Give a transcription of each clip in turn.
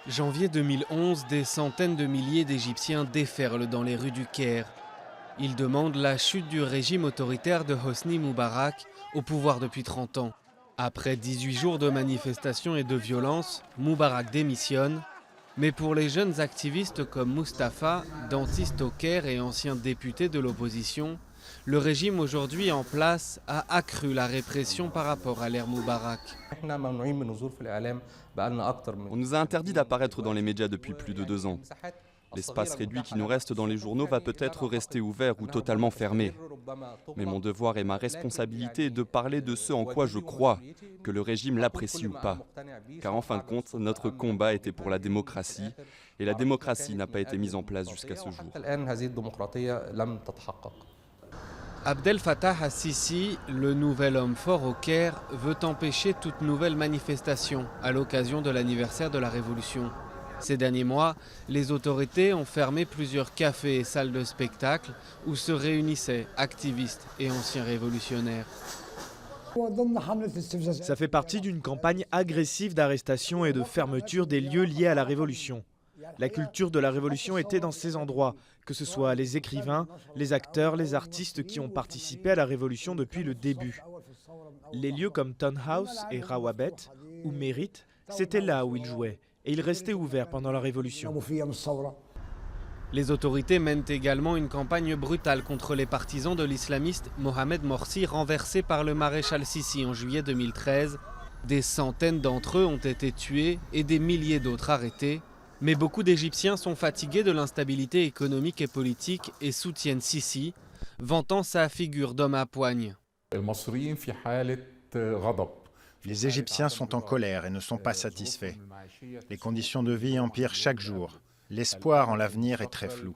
Janvier 2011, des centaines de milliers d'Égyptiens déferlent dans les rues du Caire. Ils demandent la chute du régime autoritaire de Hosni Moubarak, au pouvoir depuis 30 ans. Après 18 jours de manifestations et de violences, Moubarak démissionne. Mais pour les jeunes activistes comme Mustapha, dentiste au Caire et ancien député de l'opposition, le régime aujourd'hui en place a accru la répression par rapport à l'ère Moubarak. On nous a interdit d'apparaître dans les médias depuis plus de 2 ans. L'espace réduit qui nous reste dans les journaux va peut-être rester ouvert ou totalement fermé. Mais mon devoir et ma responsabilité est de parler de ce en quoi je crois, que le régime l'apprécie ou pas. Car en fin de compte, notre combat était pour la démocratie, et la démocratie n'a pas été mise en place jusqu'à ce jour. Abdel Fattah al-Sisi, le nouvel homme fort au Caire, veut empêcher toute nouvelle manifestation à l'occasion de l'anniversaire de la Révolution. Ces derniers mois, les autorités ont fermé plusieurs cafés et salles de spectacle où se réunissaient activistes et anciens révolutionnaires. Ça fait partie d'une campagne agressive d'arrestation et de fermeture des lieux liés à la Révolution. La culture de la Révolution était dans ces endroits, que ce soit les écrivains, les acteurs, les artistes qui ont participé à la Révolution depuis le début. Les lieux comme Town House et Rawabet, ou Mérite, c'était là où ils jouaient, et ils restaient ouverts pendant la Révolution. Les autorités mènent également une campagne brutale contre les partisans de l'islamiste Mohamed Morsi, renversé par le maréchal Sisi en juillet 2013. Des centaines d'entre eux ont été tués et des milliers d'autres arrêtés. Mais beaucoup d'Égyptiens sont fatigués de l'instabilité économique et politique et soutiennent Sisi, vantant sa figure d'homme à poigne. Les Égyptiens sont en colère et ne sont pas satisfaits. Les conditions de vie empirent chaque jour. L'espoir en l'avenir est très flou.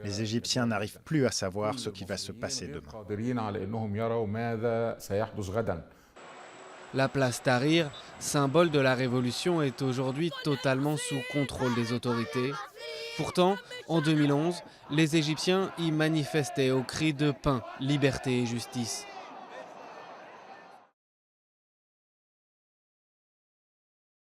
Les Égyptiens n'arrivent plus à savoir ce qui va se passer demain. La place Tahrir, symbole de la révolution, est aujourd'hui totalement sous contrôle des autorités. Pourtant, en 2011, les Égyptiens y manifestaient au cri de paix, liberté et justice.